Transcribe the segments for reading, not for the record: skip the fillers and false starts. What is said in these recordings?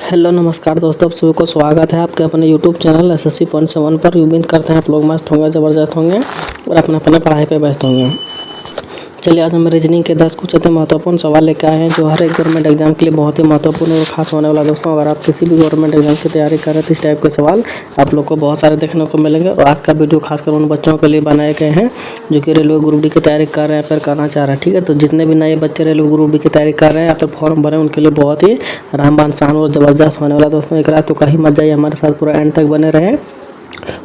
Hello नमस्कार दोस्तों, आप सभी को स्वागत है आपके अपने यूट्यूब चैनल एसएससी पॉइंट 7 पर। उम्मीद करते हैं आप लोग मस्त होंगे, ज़बरदस्त होंगे और अपने अपने पढ़ाई पे व्यस्त होंगे। चलिए आज हम रीजनिंग के 10 कुछ अति महत्वपूर्ण सवाल लेकर आए हैं जो हर एक गवर्नमेंट एग्जाम के लिए बहुत ही महत्वपूर्ण और खास होने वाला। दोस्तों अगर आप किसी भी गवर्नमेंट एग्जाम की तैयारी कर रहे हैं तो इस टाइप के सवाल आप लोग को बहुत सारे देखने को मिलेंगे। और आज का वीडियो खासकर उन बच्चों के लिए बनाए गए हैं जो कि रेलवे ग्रुप डी की तैयारी कर रहे हैं, फिर करना चाह रहे हैं। ठीक है, तो जितने भी नए बच्चे रेलवे ग्रुप डी की तैयारी कर रहे हैं या फिर फॉर्म भरे उनके लिए बहुत ही आराम आसान और ज़बरदस्त होने वाला। दोस्तों एक रात तो कहीं मत जाइए, हमारे साथ पूरा एंड तक बने रहें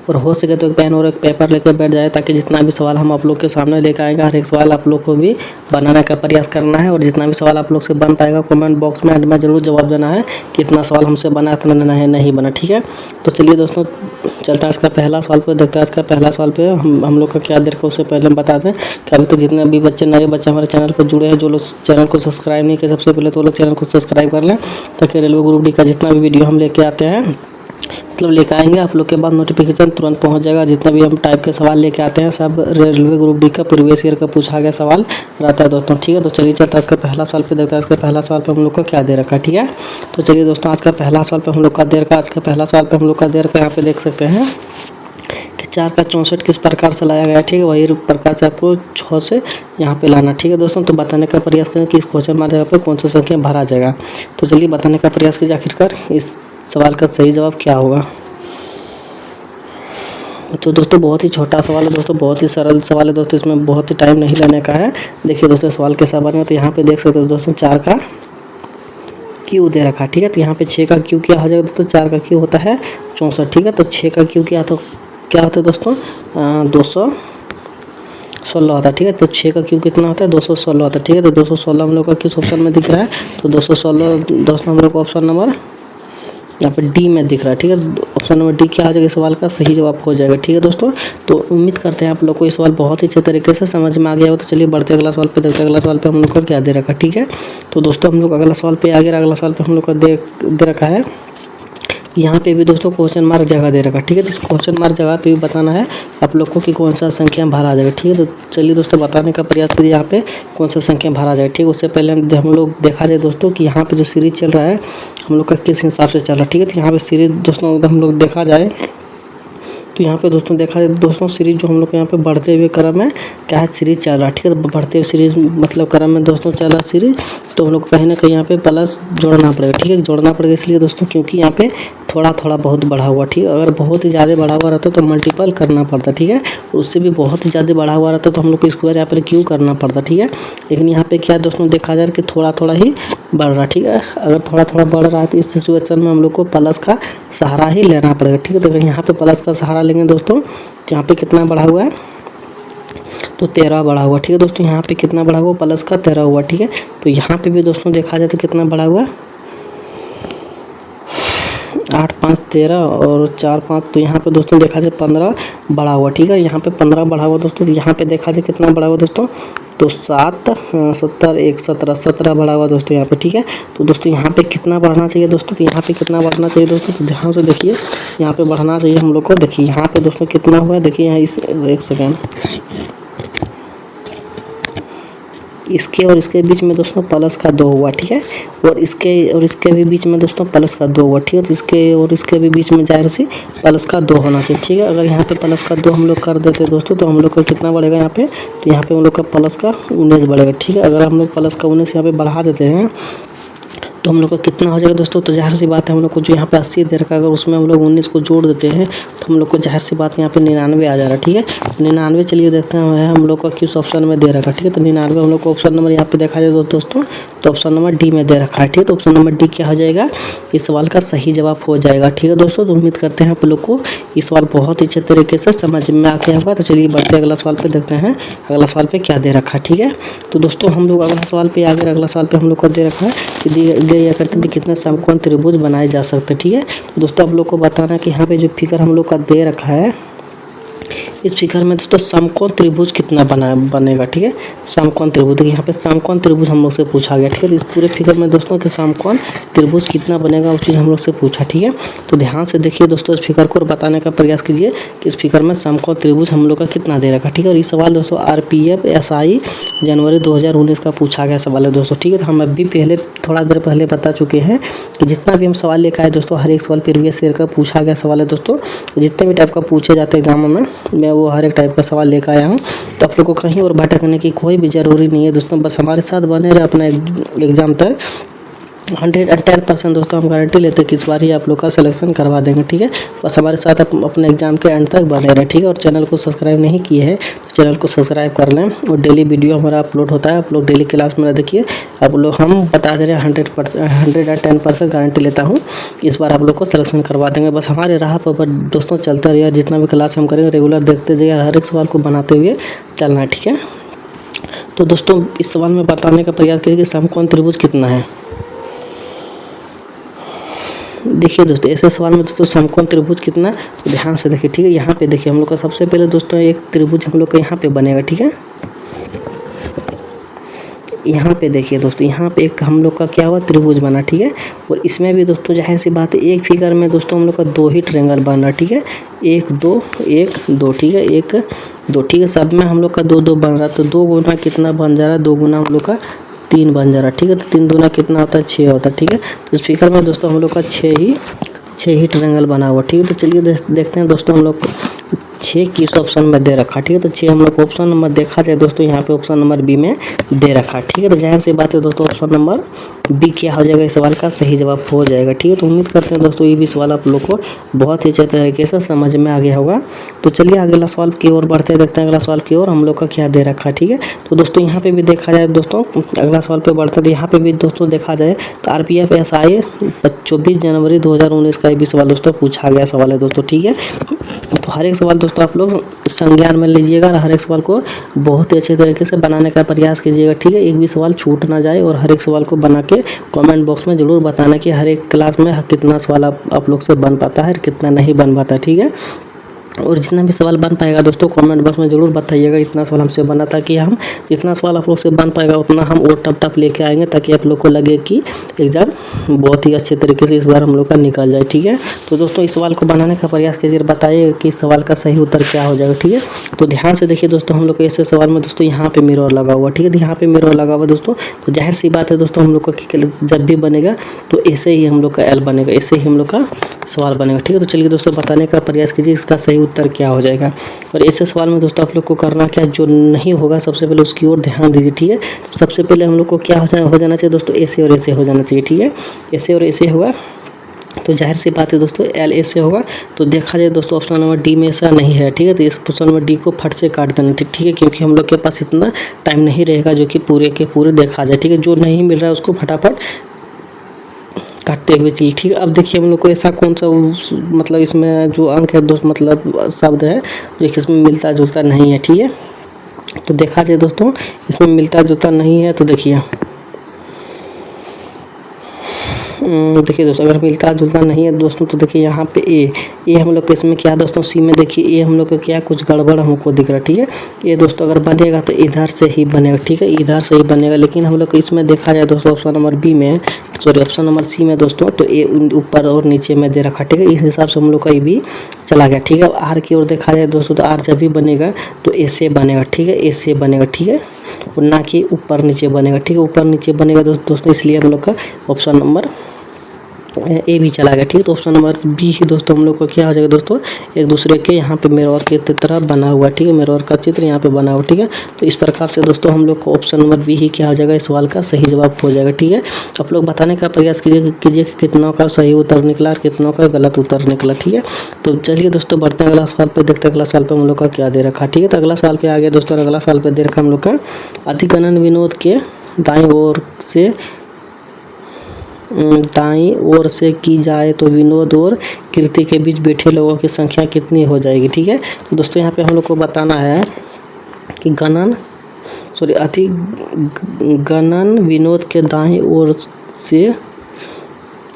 और हो सके तो एक पेन और एक पेपर लेकर बैठ जाए ताकि जितना भी सवाल हम आप लोग के सामने लेकर आएंगे हर एक सवाल आप लोग को भी बनाने का प्रयास करना है। और जितना भी सवाल आप लोग से बन पाएगा कमेंट बॉक्स में एंड में जरूर जवाब देना है कि इतना सवाल हमसे बना इतना नहीं बना। ठीक है, तो चलिए दोस्तों चलता है आज का पहला सवाल पे देखते हैं। आज का पहला सवाल पे हम लोग का क्या देर को उससे पहले हम बता दें कि अभी तो जितने भी बच्चे नए बच्चे हमारे चैनल पर जुड़े हैं, जो लोग चैनल को सब्सक्राइब नहीं किए सबसे पहले तो लोग चैनल को सब्सक्राइब कर लें ताकि रेलवे ग्रुप डी का जितना भी वीडियो हम लेके आते हैं मतलब लेकर आएंगे आप लोग के बाद नोटिफिकेशन तुरंत पहुंच जाएगा। जितना भी हम टाइप के सवाल लेके आते हैं सब रेलवे ग्रुप डी का प्रीवियस ईयर का पूछा गया सवाल रहता है दोस्तों। ठीक है, तो चलिए चलते आज का पहला सवाल पे देखते हैं। आज का पहला सवाल पे हम लोग का क्या दे रखा है। ठीक है, तो चलिए दोस्तों आज का पहला सवाल पे हम लोग का दे रखा है। आज का पहला सवाल पे हम लोग का दे रखा है, यहाँ पे देख सकते हैं कि 4 का 64 किस प्रकार से लाया गया है। ठीक है, वही प्रकार से आपको 6 से यहाँ पे लाना। ठीक है दोस्तों, तो बताने का प्रयास करें कि इस क्वेश्चन मार्क जगह पे कौन सा संख्या भरा जाएगा। तो चलिए बताने का प्रयास कीजिए आखिरकार इस सवाल का सही जवाब क्या होगा। तो दोस्तों बहुत ही छोटा सवाल है दोस्तों, बहुत ही सरल सवाल है दोस्तों, इसमें बहुत ही टाइम नहीं लेने का है। देखिए दोस्तों सवाल के सवाल में तो यहाँ पे देख सकते हो दोस्तों 4 का क्यू दे रखा। ठीक है, तो यहाँ पे 6 का क्यू क्या हो जाएगा दोस्तों, 4 का क्यू होता है 64। ठीक है, तो 6 का क्यू क्या होता है दोस्तों 216 होता है। ठीक है, तो 6 का क्यू कितना होता है 216 होता है। ठीक है, तो 216 हम लोग का किस ऑप्शन में दिख रहा है, तो 216 दोस्तों हम लोग को ऑप्शन नंबर यहाँ पे डी में दिख रहा है। ठीक है, ऑप्शन नंबर डी क्या आ जाएगा, सवाल का सही जवाब हो जाएगा। ठीक है दोस्तों, तो उम्मीद करते हैं आप लोग को ये सवाल बहुत ही अच्छे तरीके से समझ में आ गया हो। तो चलिए बढ़ते अगला सवाल पे देखते हैं। अगला सवाल पे हम लोग का क्या दे रखा है। ठीक है, तो दोस्तों हम लोग अगला सवाल पे आगे अगला सवाल पे हम लोग का दे रखा है। यहाँ पे भी दोस्तों क्वेश्चन मार्क जगह दे रखा है। ठीक है, तो इस क्वेश्चन मार्क जगह पे भी बताना है आप लोग को कि कौन सा संख्या भरा जाएगा। ठीक है, तो चलिए दोस्तों बताने का प्रयास करिए यहाँ पे कौन सा संख्या भरा जाएगा। ठीक है, उससे पहले हम लोग देखा जाए दोस्तों कि यहाँ पे जो सीरीज चल रहा है हम लोग का किस हिसाब से चल रहा है। ठीक है, तो यहाँ पे सीरीज दोस्तों हम लोग देखा जाए तो यहाँ पे दोस्तों देखा जाए दोस्तों सीरीज जो हम लोग के यहाँ पे बढ़ते हुए क्रम में क्या है सीरीज चल रहा है। ठीक है, तो बढ़ते हुए सीरीज मतलब क्रम में दोस्तों चल रहा सीरीज, तो हम लोग कहीं ना कहीं यहाँ पे प्लस जोड़ना पड़ेगा। ठीक है, जोड़ना पड़ेगा इसलिए दोस्तों क्योंकि यहाँ पे थोड़ा थोड़ा बहुत बढ़ा हुआ। ठीक है, अगर बहुत ही ज़्यादा बढ़ा हुआ रहता तो मल्टीपल करना पड़ता। ठीक है, उससे भी बहुत ही ज़्यादा बढ़ा हुआ रहता तो हम लोग को स्क्वायर यहाँ पर क्यों करना पड़ता। ठीक है, लेकिन यहाँ पे क्या दोस्तों देखा जाए कि थोड़ा थोड़ा ही बढ़ रहा। ठीक है, अगर थोड़ा थोड़ा बढ़ रहा है तो इस सिचुएशन में हम लोग को प्लस का सहारा ही लेना पड़ेगा। ठीक है, तो अगर यहाँ पे प्लस का सहारा लेंगे दोस्तों तो यहाँ पे कितना बढ़ा हुआ है तो 13 बढ़ा हुआ। ठीक है दोस्तों, यहाँ पे कितना बढ़ा हुआ प्लस का 13 हुआ। ठीक है, तो यहाँ पे भी दोस्तों देखा जाए तो कितना बढ़ा हुआ 8 5 13 और 4 5, तो यहाँ पे दोस्तों देखा जाए 15 बढ़ा हुआ। ठीक है, यहाँ पे 15 बढ़ा हुआ दोस्तों, यहाँ पे देखा जाए कितना बढ़ा हुआ दोस्तों तो 7 70 1 17 बढ़ा हुआ दोस्तों यहाँ पे। ठीक है, तो दोस्तों यहाँ पे कितना बढ़ना चाहिए दोस्तों, तो यहाँ पे कितना बढ़ना चाहिए दोस्तों, तो ध्यान से देखिए यहाँ पे बढ़ना चाहिए हम लोग को। देखिए यहाँ पे दोस्तों कितना हुआ है, देखिए यहाँ इस एक सेकेंड इसके और इसके बीच में दोस्तों प्लस का 2 हुआ। ठीक है, और इसके भी बीच में दोस्तों प्लस का 2 हुआ। ठीक है, तो इसके और इसके भी बीच में जाहिर सी प्लस का 2 होना चाहिए। ठीक है, अगर यहाँ पे प्लस का 2 हम लोग कर देते हैं दोस्तों तो हम लोग का कितना बढ़ेगा यहाँ पे, तो यहाँ पे हम लोग का प्लस का 19 बढ़ेगा। ठीक है, अगर हम लोग प्लस का 19 यहाँ पे बढ़ा देते हैं तो हम लोग का कितना हो जाएगा दोस्तों, तो जाहिर सी बात है हम लोग को जो यहाँ पे 80 दे रखा है अगर उसमें हम लोग 19 को जोड़ देते हैं तो हम लोग को जाहिर सी बात यहाँ पे 99 आ जा रहा है। ठीक है, 99 चलिए देखते हैं हम लोग का किस ऑप्शन में दे रखा है। ठीक है, तो 99 हम लोग को ऑप्शन नंबर यहाँ पे देखा जाए दोस्तों तो ऑप्शन नंबर डी में दे रखा है। ठीक है, तो ऑप्शन नंबर डी क्या हो जाएगा, इस सवाल का सही जवाब हो जाएगा। ठीक है दोस्तों, तो उम्मीद करते हैं आप लोग को इस सवाल बहुत ही अच्छे तरीके से समझ में आ गया होगा। तो चलिए बढ़ते अगला सवाल पे देखते हैं अगला सवाल पे क्या दे रखा है। ठीक है, तो दोस्तों हम लोग अगला सवाल पे आगे अगला सवाल पे हम लोग को दे रखा है कि दिया करते थे कितने समकोण त्रिभुज बनाए जा सकते हैं। ठीक है, तो दोस्तों आप लोग को बताना कि यहाँ पे जो फिगर हम लोग का दे रखा है इस फिगर में दोस्तों समकोण त्रिभुज कितना बनेगा, ठीक है। समकोण त्रिभुज, देखिए यहाँ पे समकोण त्रिभुज हम लोग से पूछा गया, ठीक है। इस पूरे फिगर में दोस्तों कि समकोण त्रिभुज कितना बनेगा उस चीज़ हम लोग से पूछा, ठीक है। तो ध्यान से देखिए दोस्तों इस फिगर को बताने का प्रयास कीजिए कि इस फिगर में समकोण त्रिभुज हम लोग का कितना दे रखा, ठीक है। और ये सवाल दोस्तों RPF SI जनवरी 2019 का पूछा गया सवाल है दोस्तों, ठीक है। तो हम अभी पहले थोड़ा देर पहले बता चुके हैं कि जितना भी हम सवाल लेकर आए दोस्तों, हर एक सवाल प्रीवियस ईयर का पूछा गया सवाल है दोस्तों। जितने भी टाइप का पूछे जाते हैं एग्जाम में, मैं वो हर एक टाइप का सवाल लेकर आया हूँ। तो आप लोग को कहीं और भटकने की कोई भी ज़रूरी नहीं है दोस्तों, बस हमारे साथ बने रहे अपना एग्ज़ाम तक। 110% दोस्तों हम गारंटी लेते हैं कि इस बार ही आप लोग का सिलेक्शन करवा देंगे, ठीक है। बस हमारे साथ अपने एग्जाम के एंड तक बने रहें, ठीक है। और चैनल को सब्सक्राइब नहीं किए हैं तो चैनल को सब्सक्राइब कर लें। और डेली वीडियो हमारा अपलोड होता है, आप लोग डेली क्लास में देखिए। आप लोग हम बता दे रहे हैं 110% गारंटी लेता हूँ इस बार आप लोग को सिलेक्शन करवा देंगे। बस हमारे राह पर दोस्तों चलते रहिए, जितना भी क्लास हम करेंगे रेगुलर देखते जाइए, हर एक सवाल को बनाते हुए चलना है, ठीक है। तो दोस्तों इस सवाल में बताने का प्रयास करिए कि समकोण त्रिभुज कितना है। देखिए दोस्तों ऐसे सवाल में दोस्तों समकोण त्रिभुज कितना, तो ध्यान से देखिए, ठीक है। यहाँ पे देखिए हम लोग का सबसे पहले दोस्तों एक त्रिभुज हम लोग का यहाँ पे बनेगा, ठीक है। यहाँ पे देखिए दोस्तों, यहाँ पे एक हम लोग का क्या हुआ त्रिभुज बना, ठीक है। और इसमें भी दोस्तों जाहिर सी बात है एक फिगर में दोस्तों हम लोग का 2 ही ट्रायंगल बन रहा, ठीक है। 1 2 1 2, ठीक है। 1 2, ठीक है। सब में हम लोग का 2 2 बन रहा, तो 2 गुना कितना बन जा रहा है, 2 गुना हम लोग का 3 बन जा रहा, ठीक है। तो 3 दूना कितना होता है 6 होता है, ठीक है। तो इस फिगर में दोस्तों हम लोग का 6 ही ट्रायंगल बना हुआ, ठीक है। तो चलिए देखते हैं दोस्तों हम लोग 6 किस ऑप्शन में दे रखा, ठीक है। तो 6 हम लोग को ऑप्शन नंबर देखा जाए दोस्तों, यहाँ पे ऑप्शन नंबर बी में दे रखा, ठीक है। तो जाहिर सी बात है दोस्तों ऑप्शन नंबर बी क्या हो जाएगा, इस सवाल का सही जवाब हो जाएगा, ठीक है। तो उम्मीद करते हैं दोस्तों ये भी सवाल आप लोग को बहुत ही अच्छे तरीके से समझ में आ गया होगा। तो चलिए अगला सवाल की ओर बढ़ते हैं, देखते हैं अगला सवाल की ओर हम लोग का क्या दे रखा, ठीक है। तो दोस्तों यहाँ पे भी देखा जाए दोस्तों, अगला सवाल पे बढ़ते हैं, तो यहाँ पे भी दोस्तों देखा जाए तो RPF SI 24 जनवरी 2019 का भी सवाल दोस्तों पूछा गया सवाल है दोस्तों, ठीक है। तो हर एक सवाल दोस्तों आप लोग संज्ञान में लीजिएगा और हर एक सवाल को बहुत ही अच्छे तरीके से बनाने का प्रयास कीजिएगा, ठीक है। एक भी सवाल छूट ना जाए और हर एक सवाल को बना के कमेंट बॉक्स में ज़रूर बताना कि हर एक क्लास में कितना सवाल आप लोग से बन पाता है, कितना नहीं बन पाता, ठीक है। और जितना भी सवाल बन पाएगा दोस्तों कमेंट बॉक्स में ज़रूर बताइएगा इतना सवाल हमसे बना, ताकि हम जितना सवाल आप लोग से बन पाएगा उतना हम और टप लेके आएंगे, ताकि आप लोग को लगे कि एग्ज़ाम बहुत ही अच्छे तरीके से इस बार हम लोग का निकल जाए, ठीक है। तो दोस्तों इस सवाल को बनाने का प्रयास कीजिए, बताइए कि इस सवाल का सही उत्तर क्या हो जाएगा, ठीक है। तो ध्यान से देखिए दोस्तों, हम लोग को ऐसे सवाल में दोस्तों यहाँ पे मिरर लगा हुआ, ठीक है। तो यहाँ पे मिरर लगा हुआ दोस्तों, तो जाहिर सी बात है दोस्तों हम लोग का जब भी बनेगा तो ऐसे ही हम लोग का L बनेगा, ऐसे ही हम लोग का सवाल बनेगा, ठीक है। तो चलिए दोस्तों बताने का प्रयास कीजिए इसका सही उत्तर क्या हो जाएगा। और ऐसे सवाल में दोस्तों आप लोग को करना क्या, जो नहीं होगा सबसे पहले उसकी ओर ध्यान दीजिए, ठीक है। तो सबसे पहले हम लोग को क्या हो जाना चाहिए दोस्तों, ऐसे और ऐसे हो जाना चाहिए, ठीक है। ऐसे और ऐसे होगा तो जाहिर सी बात है दोस्तों L ऐसे होगा। तो देखा जाए दोस्तों ऑप्शन नंबर डी में ऐसा नहीं है, ठीक है। तो इस ऑप्शन नंबर डी को फट से काट देना, ठीक है, क्योंकि हम लोग के पास इतना टाइम नहीं रहेगा जो कि पूरे के पूरे देखा जाए, ठीक है। जो नहीं मिल रहा है उसको फटाफट काटते हुए चलिए, ठीक है। अब देखिए हम लोग को ऐसा कौन सा मतलब इसमें जो अंक है दोस्त मतलब शब्द है जो कि इसमें मिलता जुलता नहीं है, ठीक है। तो देखा जाए दोस्तों इसमें मिलता जुलता नहीं है, तो देखिए दोस्तों अगर मिलता जुलता नहीं है दोस्तों, तो देखिए यहाँ पे ए हम लोग के इसमें क्या दोस्तों सी में देखिए ए हम लोग का क्या कुछ गड़बड़ हमको दिख रहा है, ठीक है। ये दोस्तों अगर बनेगा तो इधर से ही बनेगा, ठीक है, इधर से ही बनेगा। लेकिन हम लोग इसमें देखा जाए दोस्तों ऑप्शन नंबर बी में ऑप्शन नंबर सी में दोस्तों, तो ए ऊपर और नीचे में दे रखा, ठीक है। इस हिसाब से हम लोग का ये भी चला गया, ठीक है। आर की ओर देखा जाए दोस्तों, तो आर जब भी बनेगा तो ऐसे बनेगा, ठीक है, ऐसे बनेगा, ठीक है, और ना कि ऊपर नीचे बनेगा, ठीक है। ऊपर नीचे बनेगा दोस्तों, इसलिए हम लोग का ऑप्शन नंबर ए भी चला गया, ठीक है। तो ऑप्शन नंबर बी ही दोस्तों हम लोग को क्या हो जाएगा दोस्तों, एक दूसरे के यहाँ पे मिरर की तरह बना हुआ, ठीक है, मिरर का चित्र यहाँ पे बना हुआ, ठीक है। तो इस प्रकार से दोस्तों हम लोग को ऑप्शन नंबर बी ही क्या हो जाएगा, इस सवाल का सही जवाब हो जाएगा, ठीक है। आप लोग बताने का प्रयास कीजिए कि कितनों का सही उत्तर निकला और कितनों का गलत उत्तर निकला, ठीक है। तो चलिए दोस्तों बढ़ते हैं अगला सवाल पे, देखते हैं अगला सवाल पे हम लोग का क्या दे रखा, ठीक है। तो अगला सवाल पे आ गया दोस्तों, अगला सवाल पे दे रखा हम लोग का अधिगणन विनोद के दाईं ओर से की जाए तो विनोद और कीर्ति के बीच बैठे लोगों की संख्या कितनी हो जाएगी, ठीक है। तो दोस्तों यहाँ पे हम लोग को बताना है कि अधिगणन विनोद के दाईं ओर से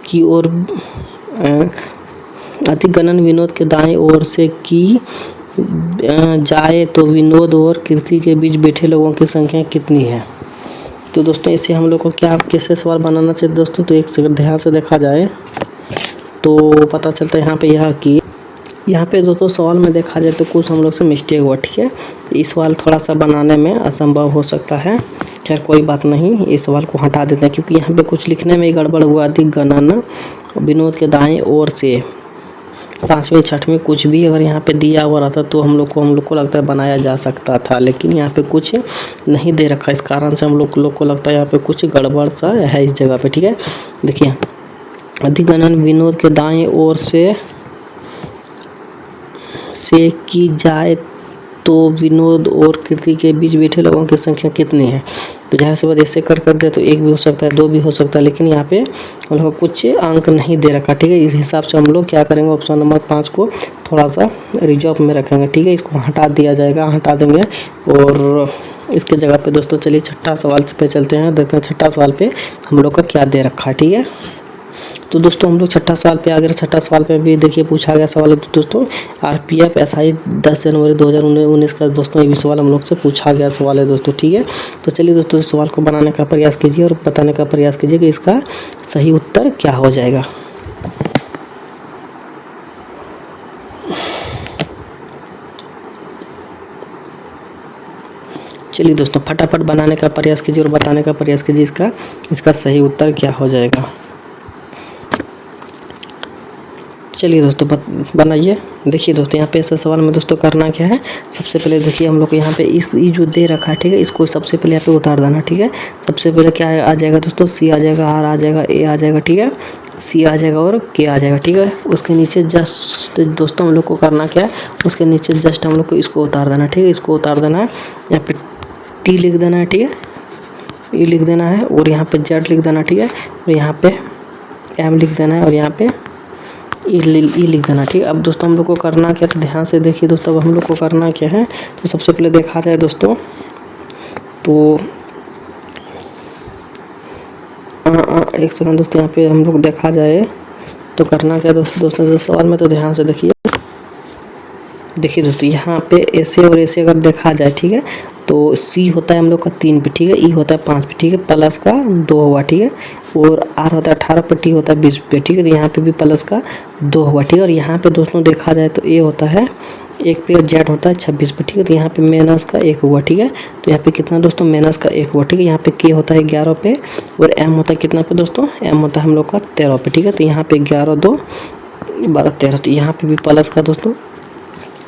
की ओर अधिगणन विनोद के दाईं ओर से की जाए तो विनोद और कीर्ति के बीच बैठे लोगों की संख्या कितनी है। तो दोस्तों इसे हम लोग को क्या कैसे सवाल बनाना चाहिए दोस्तों, तो एक सेकंड ध्यान से देखा जाए तो पता चलता है यहाँ पे यह कि यहाँ पे दोस्तों सवाल में देखा जाए तो कुछ हम लोग से मिस्टेक हुआ, ठीक है। इस सवाल थोड़ा सा बनाने में असंभव हो सकता है, खैर कोई बात नहीं, इस सवाल को हटा देते हैं क्योंकि यहाँ पे कुछ लिखने में गड़बड़ हुआ थी। गणना विनोद के दाएं ओर से 5वीं 6वीं कुछ भी अगर यहाँ पे दिया हुआ रहता तो हम लोग को लगता है बनाया जा सकता था, लेकिन यहाँ पे कुछ नहीं दे रखा, इस कारण से हम लोग को लगता है यहाँ पे कुछ गड़बड़ सा है इस जगह पे, ठीक है। देखिए अधिक गणना विनोद के दाएं ओर से की जाए तो विनोद और कीर्ति के बीच बैठे लोगों की संख्या कितनी है। तो जहाँ से बात ऐसे कर दे तो 1 भी हो सकता है, 2 भी हो सकता है, लेकिन यहाँ पे हम लोग कुछ अंक नहीं दे रखा, ठीक है। इस हिसाब से हम लोग क्या करेंगे, ऑप्शन नंबर 5 को थोड़ा सा रिजर्व में रखेंगे, ठीक है। इसको हटा दिया जाएगा, हटा देंगे और इसके जगह पे दोस्तों चलिए छठा सवाल पे चलते हैं, देखते हैं छठा सवाल पे हम लोग का क्या दे रखा है, ठीक है। तो दोस्तों हम लोग छठा सवाल पे आ गए। छठा सवाल पे भी देखिए पूछा गया सवाल है दोस्तों, आरपीएफ एसआई 10 जनवरी 2019 का दोस्तों ये भी सवाल हम लोग से पूछा गया सवाल है दोस्तों, ठीक है। तो चलिए दोस्तों इस सवाल को बनाने का प्रयास कीजिए और बताने का प्रयास कीजिए कि इसका सही उत्तर क्या हो जाएगा। चलिए दोस्तों फटाफट बनाने का प्रयास कीजिए और बताने का प्रयास कीजिए इसका सही उत्तर क्या हो जाएगा। चलिए दोस्तों बनाइए। देखिए दोस्तों यहाँ पे ऐसा सवाल में दोस्तों करना क्या है, सबसे पहले देखिए हम लोग को यहाँ पे ये जो दे रखा है, ठीक है, इसको सबसे पहले यहाँ पे उतार देना, ठीक है। सबसे पहले क्या आ जाएगा दोस्तों, सी आ जाएगा, आर आ जाएगा, ए आ जाएगा, ठीक है, सी आ जाएगा और के आ जाएगा, ठीक है। उसके नीचे जस्ट दोस्तों हम लोग को करना क्या है, उसके नीचे जस्ट हम लोग को इसको उतार देना, ठीक है। इसको उतार देना है, यहाँ पे टी लिख देना है, ठीक है, ई लिख देना है और यहाँ पे जेड लिख देना, ठीक है, और यहाँ पे एम लिख देना है और यहाँ पे ई लिख देना, ठीक है। अब दोस्तों हम लोग को करना क्या, तो ध्यान से देखिए दोस्तों, अब हम लोग को करना क्या है, तो सबसे पहले देखा जाए दोस्तों तो एक सेकंड दोस्तों, यहाँ पे हम लोग देखा जाए तो करना क्या दोस्तों सवाल में, तो ध्यान से देखिए दोस्तों यहाँ पे ऐसे और ऐसे अगर देखा जाए, ठीक है, तो सी होता है हम लोग का 3 पे, ठीक है, ई होता है 5 पे, ठीक है, प्लस का 2 हुआ, ठीक है, और आर होता है 18 पे, टी होता है 20 पे, ठीक है। तो यहाँ पे भी प्लस का 2 हुआ, ठीक है। और यहाँ पे दोस्तों देखा जाए तो ए होता है 1 पे और जेड होता है 26 पे, ठीक है। तो यहाँ पे माइनस का 1 हुआ, ठीक है। तो यहाँ पे कितना दोस्तों माइनस का 1 हुआ, ठीक है। यहाँ पे के होता है 11 पे और एम होता है कितना पे दोस्तों, एम होता है हम लोग का 13 पे, ठीक है। तो यहाँ पे 11 2 12 13, तो यहाँ पे भी प्लस का दोस्तों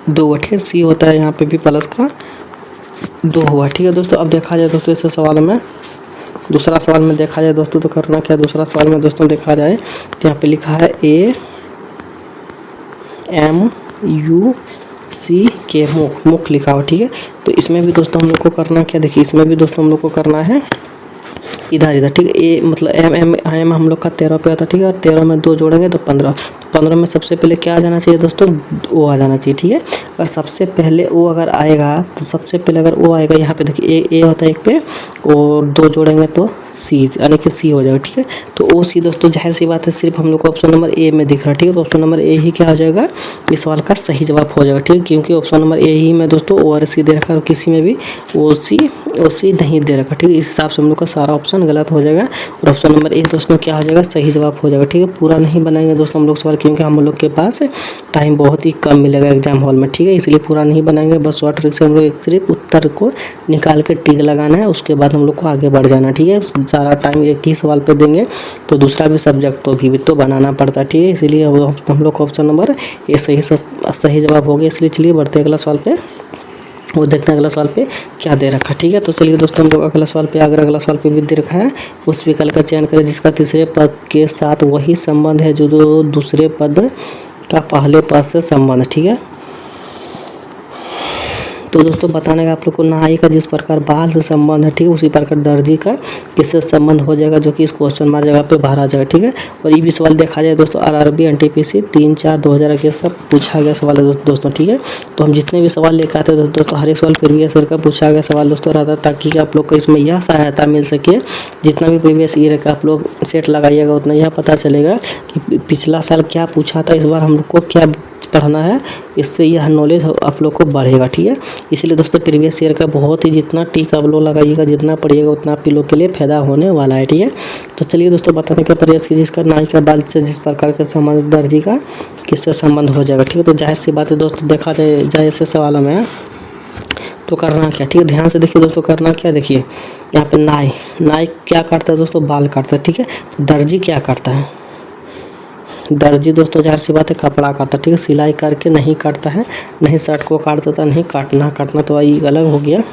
2 हुआ, ठीक है। सी होता है यहाँ पे भी प्लस का 2 हुआ, ठीक है दोस्तों। अब देखा जाए दोस्तों इस सवाल में, दूसरा सवाल में देखा जाए दोस्तों तो करना क्या, दूसरा सवाल में दोस्तों देखा जाए तो यहाँ पे लिखा है AMUC मुख लिखा हुआ, ठीक है। तो इसमें भी दोस्तों हम लोग को करना क्या, देखिए इसमें भी दोस्तों हम लोग को करना है इधर, ठीक है। ए मतलब एम हम लोग का 13 पे आता, ठीक है, और 13 में 2 जोड़ेंगे तो 15, तो 15 में सबसे पहले क्या आ जाना चाहिए दोस्तों, ओ आ जाना चाहिए, ठीक है। अगर सबसे पहले ओ अगर आएगा तो सबसे पहले अगर ओ आएगा, यहाँ पे देखिए ए होता है 1 पे और 2 जोड़ेंगे तो सी यानी कि सी हो जाएगा, ठीक है। तो ओ सी दोस्तों जाहिर सी बात है सिर्फ हम लोग को ऑप्शन नंबर ए में दिख रहा है, ठीक है। तो ऑप्शन नंबर ए ही क्या हो जाएगा, इस सवाल का सही जवाब हो जाएगा, ठीक है, क्योंकि ऑप्शन नंबर ए ही में दोस्तों ओ और सी दे रखा है और किसी में भी ओ सी नहीं दे रखा, ठीक है। इस हिसाब से हम लोग का सारा ऑप्शन गलत हो जाएगा और ऑप्शन नंबर ए दोस्तों क्या हो जाएगा, सही जवाब हो जाएगा, ठीक है। पूरा नहीं बनाएंगे दोस्तों हम लोग सवाल, क्योंकि हम लोग के पास टाइम बहुत ही कम मिलेगा एग्जाम हॉल में, ठीक है, इसलिए पूरा नहीं बनाएंगे। बस शॉर्ट ट्रिक से हम लोग सिर्फ उत्तर को निकाल के टिक लगाना है, उसके बाद हम लोग को आगे बढ़ जाना, ठीक है। सारा टाइम एक ही सवाल पे देंगे तो दूसरा भी सब्जेक्ट तो भी तो बनाना पड़ता है, ठीक है। इसीलिए हम लोग को ऑप्शन नंबर ये सही जवाब हो गया। इसलिए चलिए बढ़ते अगला सवाल पे और देखते हैं अगला सवाल पे क्या दे रखा है, ठीक है। तो चलिए दोस्तों हम लोग अगला सवाल पे अगर अगला सवाल पे भी दे रखा है, उस विकल्प का चयन करें जिसका तीसरे पद के साथ वही संबंध है जो दूसरे पद का पहले पद से संबंध है, ठीक है। तो दोस्तों बताने का आप लोग को नहाई का जिस प्रकार बाल से संबंध है, ठीक है, उसी प्रकार दर्जी का किससे संबंध हो जाएगा, जो कि इस क्वेश्चन मार्क जगह पे बाहर आ जाएगा, ठीक है। और ये भी सवाल देखा जाए दोस्तों RRB NTPC 3/4/2021 का पूछा गया सवाल है दोस्तों, ठीक है। तो हम जितने भी सवाल लेकर आते हैं दोस्तों हर एक सवाल प्रीवियस ईयर का पूछा गया सवाल दोस्तों रहता है, ताकि आप लोग को इसमें यह सहायता मिल सके, जितना भी प्रीवियस ईयर का आप लोग सेट लगाइएगा उतना यह पता चलेगा कि पिछला साल क्या पूछा था, इस बार हम लोग को क्या पढ़ना है, इससे यह नॉलेज आप लोग को बढ़ेगा। ठीक है, इसलिए दोस्तों प्रीवियस ईयर का बहुत ही जितना टीका आप लोग लगाइएगा, जितना पढ़िएगा उतना आप लोग के लिए फायदा होने वाला है। ठीक है, तो चलिए दोस्तों बताने का प्रयास कीजिए जिसका नाई का बाल से जिस प्रकार के संबंध दर्जी का किससे संबंध हो जाएगा। ठीक है, तो जाहिर सी बात है दोस्तों, देखा जाए ऐसे सवालों में तो करना क्या। ठीक है, ध्यान से देखिए दोस्तों, करना क्या, देखिए यहाँ पे नाई क्या काटता है दोस्तों, बाल काटता है। ठीक है, तो दर्जी क्या करता है, दर्जी दोस्तों जाहिर सी बात है कपड़ा काटता है। ठीक है, सिलाई करके नहीं काटता है, नहीं शर्ट को काट देता, नहीं काटना तो ये अलग हो गया।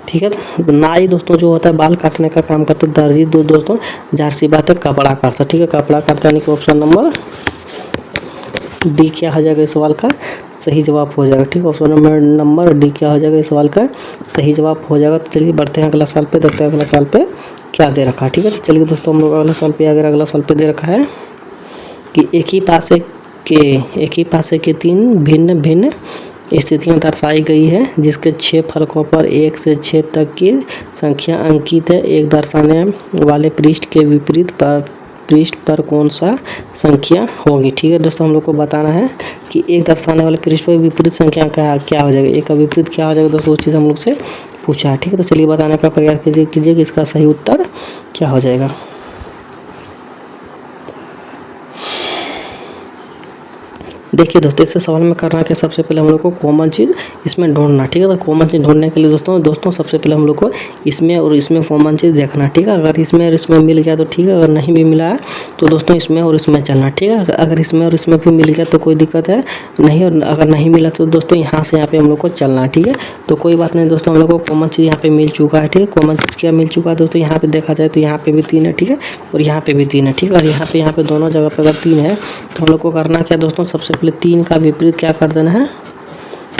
ठीक है, तो नाई दोस्तों जो होता है बाल काटने का काम करता है, दर्जी दोस्तों जाहिर सी बात है कपड़ा काटता है। ठीक है, कपड़ा काटता यानी कि ऑप्शन नंबर डी क्या हो जाएगा इस सवाल का सही जवाब हो जाएगा। ठीक है, ऑप्शन नंबर डी क्या हो जाएगा इस सवाल का सही जवाब हो जाएगा। तो चलिए बढ़ते हैं अगला सवाल पे, देखते हैं अगला सवाल पे क्या दे रखा है। ठीक है, तो चलिए दोस्तों हम लोग अगला सवाल पे अगला सवाल पे दे रखा है कि एक ही पासे के 3 भिन्न भिन्न स्थितियां दर्शाई गई है जिसके 6 फलकों पर 1 से 6 तक की संख्या अंकित है। एक दर्शाने वाले पृष्ठ के विपरीत पृष्ठ पर कौन सा संख्या होगी। ठीक है दोस्तों, हम लोग को बताना है कि एक दर्शाने वाले पृष्ठ पर विपरीत संख्या क्या हो जाएगा, एक का विपरीत क्या हो जाएगा दोस्तों, उस चीज़ हम लोग से पूछा है। ठीक है, तो चलिए बताने का प्रयास कीजिए कि इसका सही उत्तर क्या हो जाएगा। देखिए दोस्तों, इस सवाल में करना क्या, सबसे पहले हम लोग को कॉमन चीज़ इसमें ढूंढना। ठीक है, तो कॉमन चीज़ ढूंढने के लिए दोस्तों सबसे पहले हम लोग को इसमें और इसमें कॉमन चीज़ देखना। ठीक है, अगर इसमें और इसमें मिल गया तो ठीक है, अगर नहीं भी मिला है तो दोस्तों इसमें और इसमें चलना। ठीक है, अगर इसमें और इसमें भी मिल गया तो कोई दिक्कत है नहीं, और अगर नहीं मिला तो दोस्तों यहाँ से यहाँ पे हम लोग को चलना। ठीक है, तो कोई बात नहीं दोस्तों, हम लोग को कॉमन चीज़ यहाँ पे मिल चुका है। ठीक है, कॉमन चीज़ क्या मिल चुका है दोस्तों, यहाँ पे देखा जाए तो यहाँ पे भी 3 है। ठीक है, और यहाँ पे भी 3 है। ठीक है, और यहाँ पे दोनों जगह पर अगर 3 है तो हम लोग को करना क्या दोस्तों, सबसे पहले 3 का विपरीत क्या कर देना है,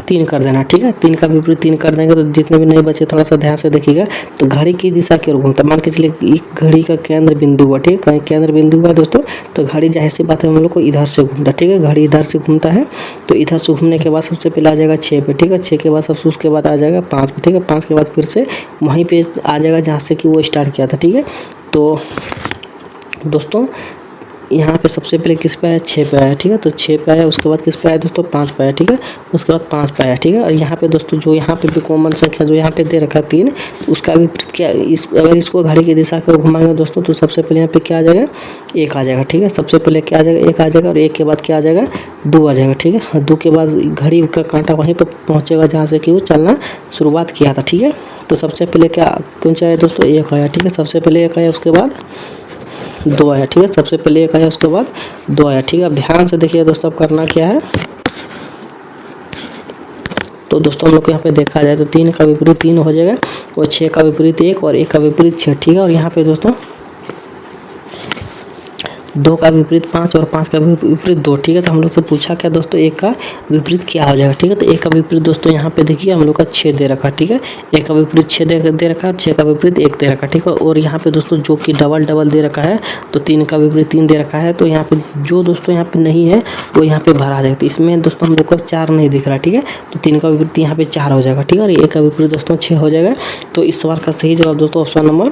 3 कर देना। ठीक है, 3 का विपरीत 3 कर देंगे तो जितने भी नहीं बचे थोड़ा सा ध्यान से देखिएगा। तो घड़ी की दिशा की ओर घूमता है, मान के चलिए एक घड़ी का केंद्र बिंदु हुआ। ठीक है, कहीं केंद्र बिंदु हुआ दोस्तों, तो घड़ी जाहिर सी बात है हम लोग को इधर से घूमता है। ठीक है, घड़ी इधर से घूमता है, तो इधर से घूमने के बाद सबसे पहले आ जाएगा 6 पे। ठीक है, 6 के बाद सबसे उसके बाद आ जाएगा 5 पे। ठीक है, 5 के बाद फिर से वहीं पे आ जाएगा जहाँ से कि वो स्टार्ट किया था। ठीक है, तो दोस्तों यहाँ पे सबसे पहले किस पे आया, 6 पे आया। ठीक है, तो 6 पे आया, उसके बाद किस पे आया दोस्तों, 5 पे आया। ठीक है, उसके बाद 5 पे आया। ठीक है, और यहाँ पे दोस्तों जो यहाँ पे भी कॉमन संख्या जो यहाँ पे दे रखा है 3, उसका भी क्या अगर इसको घड़ी की दिशा की ओर घुमाएंगे दोस्तों तो सबसे पहले यहाँ पे क्या आ जाएगा, 1 आ जाएगा। ठीक है, सबसे पहले क्या आ जाएगा, 1 आ जाएगा, और 1 के बाद क्या आ जाएगा, 2 आ जाएगा। ठीक है, 2 के बाद घड़ी का कांटा वहीं पर पहुँचेगा जहाँ से कि वो चलना शुरुआत किया था। ठीक है, तो सबसे पहले क्या कौन सा आया दोस्तों, 1 आया। ठीक है, सबसे पहले 1 आया, उसके बाद 2 आया। ठीक है, सबसे पहले 1 आया, उसके बाद 2 आया। ठीक है, अब ध्यान से देखिए दोस्तों, अब करना क्या है, तो दोस्तों हम लोग को यहाँ पे देखा जाए तो 3 का विपरीत 3 हो जाएगा, और 6 का विपरीत 1 और 1 का विपरीत 6। ठीक है, और यहाँ पे दोस्तों 2 का विपरीत 5 और 5 का विपरीत 2। ठीक है, तो हम लोग से पूछा क्या दोस्तों, 1 का विपरीत क्या हो जाएगा। ठीक है, तो 1 का विपरीत दोस्तों यहाँ पे देखिए हम लोग का 6 दे रखा। ठीक है, 1 का विपरीत 6 दे रखा है, और 6 का विपरीत 1 दे रखा। ठीक है, और यहाँ पे दोस्तों जो कि डबल दे रखा है, तो 3 का विपरीत 3 दे रखा है, तो यहाँ पे जो दोस्तों यहाँ पे नहीं है वो यहाँ पे भरा जाएगा। तो इसमें दोस्तों हम लोग को 4 नहीं दिख रहा। ठीक है, तो 3 का विपरीत यहाँ पे 4 हो जाएगा। ठीक है, और 1 का विपरीत दोस्तों 6 हो जाएगा। तो इस सवाल का सही जवाब दोस्तों ऑप्शन नंबर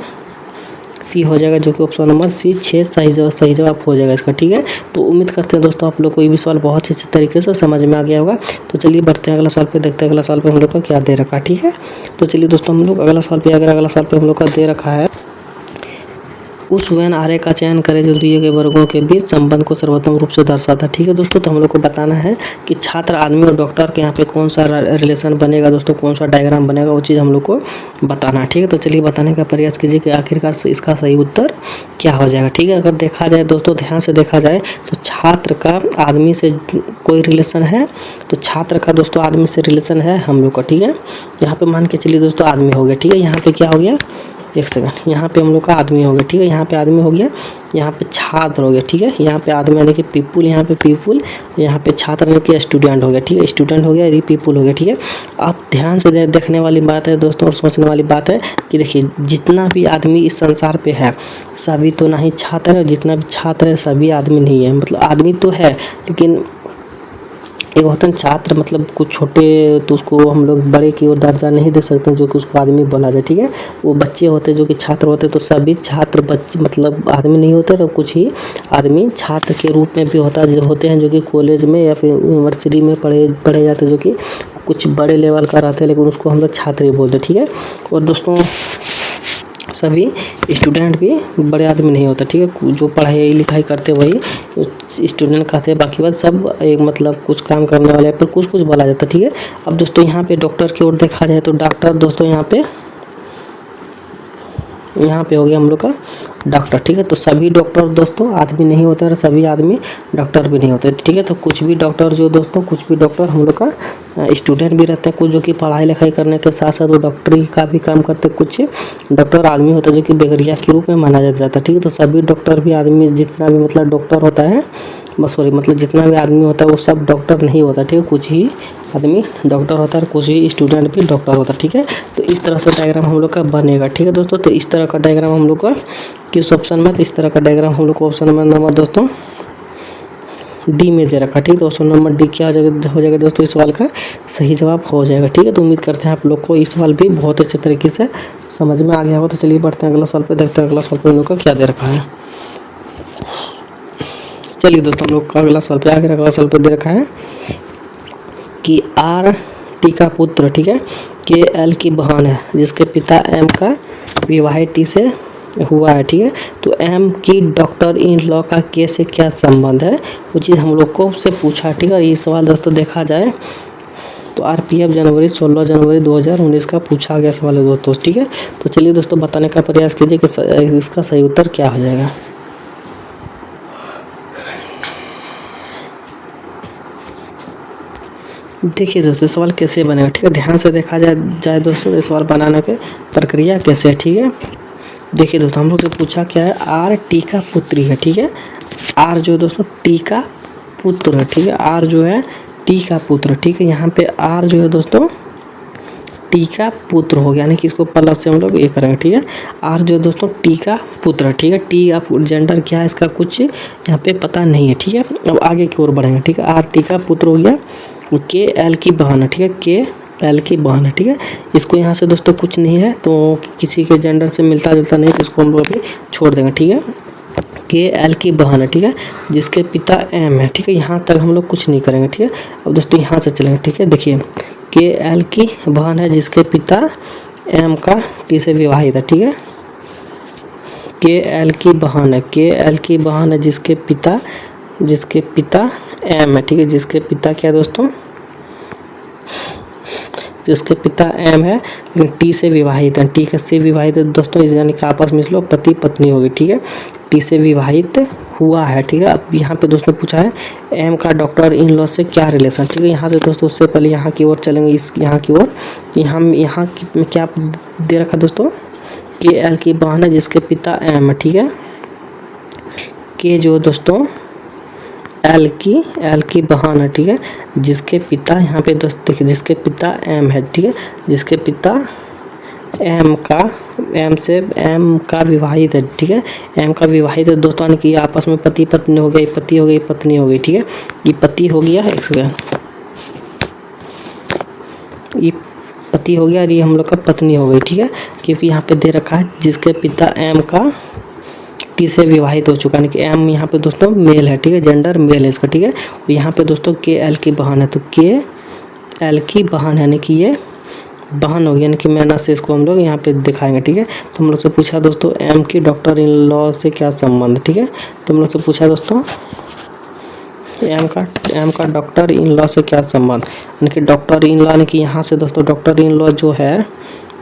सी हो जाएगा, जो कि ऑप्शन नंबर सी 6 सही जवाब हो जाएगा इसका। ठीक है, तो उम्मीद करते हैं दोस्तों आप लोग को ये भी सवाल बहुत ही अच्छे तरीके से समझ में आ गया होगा। तो चलिए बढ़ते हैं अगला सवाल पे, देखते हैं अगला सवाल पे हम लोग का क्या दे रखा। ठीक है, तो चलिए दोस्तों हम लोग अगला सवाल पे हम लोग का दे रखा है, उस वेन आरेख का चयन करें जो दिए गए वर्गों के बीच संबंध को सर्वोत्तम रूप से दर्शाता है। ठीक है दोस्तों, तो हम लोग को बताना है कि छात्र, आदमी और डॉक्टर के यहाँ पे कौन सा रिलेशन बनेगा दोस्तों, कौन सा डायग्राम बनेगा, वो चीज़ हम लोग को बताना है। ठीक है, तो चलिए बताने का प्रयास कीजिए कि आखिरकार इसका सही उत्तर क्या हो जाएगा। ठीक है, अगर देखा जाए दोस्तों, ध्यान से देखा जाए तो छात्र का आदमी से कोई रिलेशन है, तो छात्र का दोस्तों आदमी से रिलेशन है हम लोग का। ठीक है, यहाँ पे मान के चलिए दोस्तों आदमी हो गया। ठीक है, यहाँ पे क्या हो गया, एक सेकंड, यहाँ पे हम लोग का आदमी हो गया। ठीक है, यहाँ पे आदमी हो गया, यहाँ पे छात्र हो गया। ठीक है, यहाँ पे आदमी यानी कि पीपुल, यहाँ पे पीपुल, यहाँ पे छात्र यानी कि स्टूडेंट हो गया। ठीक है, स्टूडेंट हो गया, ये पीपुल हो गया। ठीक है, आप ध्यान से देखने वाली बात है दोस्तों, और सोचने वाली बात है कि देखिए जितना भी आदमी इस संसार पे है सभी तो नहीं छात्र है, जितना भी छात्र है सभी आदमी नहीं है। मतलब आदमी तो है लेकिन एक होता है छात्र, मतलब कुछ छोटे, तो उसको हम लोग बड़े की ओर दर्जा नहीं दे सकते जो कि उसको आदमी बोला जाए, ठीक है। वो बच्चे होते हैं जो कि छात्र होते हैं, तो सभी छात्र बच्चे मतलब आदमी नहीं होते, और कुछ ही आदमी छात्र के रूप में भी होते हैं जो कि कॉलेज में या फिर यूनिवर्सिटी में पढ़े जाते हैं, जो कि कुछ बड़े लेवल का रहते हैं, लेकिन उसको हम लोग छात्र ही बोलते हैं, ठीक है। और दोस्तों सभी स्टूडेंट भी बड़े आदमी नहीं होता, ठीक है। जो पढ़ाई लिखाई करते वही स्टूडेंट कहते हैं, बाकी बात सब एक मतलब कुछ काम करने वाले पर कुछ कुछ बोला जाता है, ठीक है। अब दोस्तों यहाँ पे डॉक्टर की ओर देखा जाए तो डॉक्टर दोस्तों यहाँ पे हो गया हम लोग का डॉक्टर, ठीक है। तो सभी डॉक्टर दोस्तों आदमी नहीं होते और सभी आदमी डॉक्टर भी नहीं होते, ठीक है। तो कुछ भी डॉक्टर जो दोस्तों कुछ भी डॉक्टर हम लोग का स्टूडेंट भी रहते हैं, कुछ जो कि पढ़ाई लिखाई करने के साथ साथ वो डॉक्टरी का भी काम करते हैं। कुछ डॉक्टर आदमी होता है जो कि बेगरिया के रूप में माना जाता है, ठीक है। तो सभी डॉक्टर भी आदमी जितना भी मतलब डॉक्टर होता है, सॉरी मतलब जितना भी आदमी होता है वो सब डॉक्टर नहीं होता, ठीक है। कुछ ही आदमी डॉक्टर होता है और कुछ ही स्टूडेंट भी डॉक्टर होता है, ठीक है। तो इस तरह से डायग्राम हम लोग का बनेगा, ठीक है दोस्तों। तो इस तरह का डायग्राम हम लोग का किस ऑप्शन में, तो इस तरह का डायग्राम हम लोग को ऑप्शन नंबर दोस्तों डी में दे रखा, ठीक है। तो ऑप्शन नंबर डी क्या हो जाएगा दोस्तों, इस सवाल का सही जवाब हो जाएगा, ठीक है। तो उम्मीद करते हैं आप लोग को इस सवाल भी बहुत अच्छे तरीके से समझ में आ गया होगा। तो चलिए बढ़ते हैं अगला सवाल पे, देखते हैं अगला सवाल पे हम लोग का क्या दे रखा है। चलिए दोस्तों हम लोग का अगला सवाल पे आगे अगला सवाल पे दे रखा है कि आर टी का पुत्र, ठीक है, के एल की बहन है जिसके पिता एम का विवाह टी से हुआ है, ठीक है। तो एम की डॉक्टर इन लॉ का के से क्या संबंध है, वो चीज़ हम लोग को से पूछा, ठीक है। ये सवाल दोस्तों देखा जाए तो आरपीएफ जनवरी 16 जनवरी 2019 का पूछा गया सवाल है दोस्तों, ठीक है। तो चलिए दोस्तों बताने का प्रयास कीजिए कि इसका सही उत्तर क्या हो जाएगा। देखिए दोस्तों सवाल कैसे बनेगा, ठीक है। ध्यान से देखा जाए दोस्तों ये सवाल बनाने के प्रक्रिया कैसे है, ठीक है। देखिए दोस्तों हम लोग से पूछा क्या है, आर टी का पुत्री है, ठीक है। आर जो दोस्तों टी का पुत्र है, ठीक है। आर जो है टी का पुत्र, ठीक है। यहाँ पे आर जो है दोस्तों टी का पुत्र हो गया, यानी कि इसको प्लस से हम लोग ये करेंगे, ठीक है। आर जो दोस्तों टी का पुत्र, ठीक है। टी का जेंडर क्या है इसका कुछ यहाँ पे पता नहीं है, ठीक है। अब आगे की ओर बढ़ेंगे, ठीक है। आर टी का पुत्र हो गया, के एल की बहन है, ठीक है। के एल की बहन है, ठीक है। इसको यहाँ से दोस्तों कुछ नहीं है, तो किसी के जेंडर से मिलता जुलता नहीं, तो इसको हम लोग अभी छोड़ देंगे, ठीक है। के एल की बहन है, ठीक है, जिसके पिता एम है, ठीक है। यहाँ तक हम लोग कुछ नहीं करेंगे, ठीक है। अब दोस्तों यहाँ से चलेंगे, ठीक है। देखिए के एल की बहन है जिसके पिता एम का टी से विवाहित है, ठीक है। के एल की बहन है, के एल की बहन है जिसके पिता एम है, ठीक है। जिसके पिता क्या दोस्तों, जिसके पिता एम है लेकिन टी से विवाहित है, टी से विवाहित है दोस्तों, यानी कि आपस में इस लोग पति पत्नी होगी, ठीक है। टी से विवाहित हुआ है, ठीक है। अब यहाँ पे दोस्तों पूछा है एम का डॉक्टर इन लॉ से क्या रिलेशन, ठीक है। यहाँ से दोस्तों उससे पहले यहाँ की ओर चलेंगे, इस यहाँ की ओर यहाँ में क्या दे रखा दोस्तों, के एल की बहन है जिसके पिता एम है, ठीक है। के जो दोस्तों एल की बहन है, ठीक है, जिसके पिता यहाँ पे दोस्त देखिए जिसके पिता एम है, ठीक है। जिसके पिता एम का विवाहित है, ठीक है। एम का विवाहित है दोस्तों, यानी कि आपस में पति पत्नी हो गई, पति हो गई पत्नी हो गई, ठीक है। ये पति हो गया, एक सेकंड, ये पति हो गया और ये हम लोग का पत्नी हो गई, ठीक है। क्योंकि यहाँ पे दे रखा है जिसके पिता एम का टी से विवाहित हो चुका है, यानी कि एम यहाँ पे दोस्तों मेल है, ठीक है। जेंडर मेल है इसका, ठीक है। और यहाँ पे दोस्तों के एल की बहन है, तो के एल की बहन यानी कि ये बहन होगी, यानी कि मैना से इसको हम लोग यहाँ पे दिखाएंगे, ठीक है। तो हम लोग से पूछा दोस्तों एम की डॉक्टर इन लॉ से क्या संबंध, ठीक है। तो हम लोग से पूछा दोस्तों एम का डॉक्टर इन लॉ से क्या संबंध, यानी कि डॉक्टर इन लॉ, यानी कि यहाँ से दोस्तों डॉक्टर इन लॉ जो है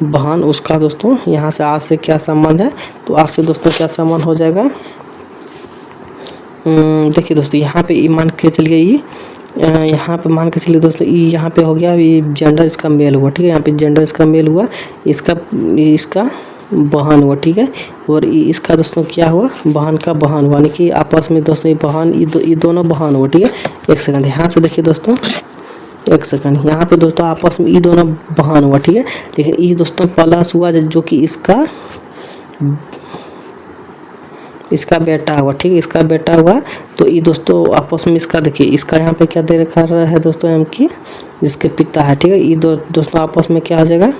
बहन, उसका दोस्तों यहाँ से आज से क्या संबंध है, तो आज से दोस्तों क्या संबंध हो जाएगा। देखिए दोस्तों यहाँ पे मान के चलिए यहाँ पे मान के चलिए दोस्तों यहाँ पे हो गया, ये जेंडर इसका मेल हुआ, ठीक है। यहाँ पे जेंडर इसका मेल हुआ, इसका बहन हुआ, ठीक है। और इसका दोस्तों क्या हुआ, बहन का बहन हुआ, यानी कि आपस में दोस्तों ये बहन ये दोनों बहन हुआ, ठीक है। एक सेकंड यहाँ से देखिए दोस्तों, एक सेकंड यहाँ पे दोस्तों आपस में ये दोनों बहन हुआ, ठीक है। लेकिन ये दोस्तों प्लस हुआ जो कि इसका इसका बेटा हुआ, ठीक है, इसका बेटा हुआ। तो ये दोस्तों आपस में इसका देखिए, इसका यहाँ पे क्या दे रखा है दोस्तों, एम की जिसके पिता है, ठीक है। ये दोस्तों आपस में क्या आ जाएगा,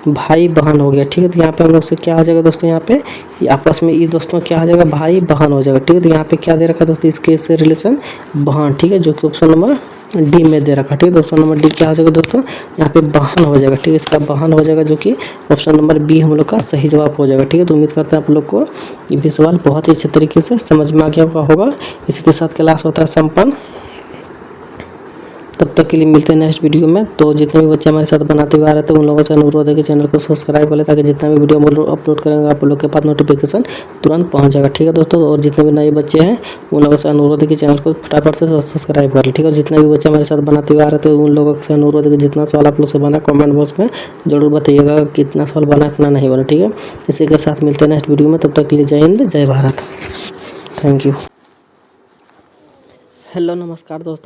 भाई बहन हो गया, ठीक है। तो यहाँ पे हम लोग से क्या आ जाएगा दोस्तों, यहाँ पे ये आपस में ये दोस्तों क्या आ जाएगा, भाई बहन हो जाएगा, ठीक है। तो यहाँ पे क्या दे रखा है दोस्तों, इसके से रिलेशन बहन, ठीक है, जो कि ऑप्शन नंबर डी में दे रखा है, ठीक है। ऑप्शन नंबर डी क्या हो जाएगा दोस्तों, यहाँ पे बहन हो जाएगा, ठीक है, इसका बहन हो जाएगा, जो कि ऑप्शन नंबर बी हम लोग का सही जवाब हो जाएगा, ठीक है। तो उम्मीद करते हैं आप लोग को ये भी सवाल बहुत ही अच्छे तरीके से समझ में आ गया होगा। इसी के साथ क्लास होता है संपन्न। तब तक के लिए मिलते हैं नेक्स्ट वीडियो में। तो जितने भी बच्चे हमारे साथ बनाते हुए आ रहे थे उन लोगों से अनुरोध है कि चैनल को सब्सक्राइब कर ले, ताकि जितना भी वीडियो हम अपलोड करेंगे आप लोग के पास नोटिफिकेशन तुरंत पहुंच जाएगा, ठीक है दोस्तों। और जितने भी नए बच्चे हैं उन लोगों से अनुरोध है कि चैनल को फटाफट से सब्सक्राइब कर ले, ठीक है। जितने भी बच्चे हमारे साथ बनाते हुए आ रहे थे उन लोगों से अनुरोध है कि जितना सवाल आप लोग से बना कमेंट बॉक्स में जरूर बताइएगा कितना सवाल बना कितना नहीं बना, ठीक है। इसी के साथ मिलते हैं नेक्स्ट वीडियो में। तब तक के लिए जय हिंद, जय भारत, थैंक यू। हेलो नमस्कार दोस्तों।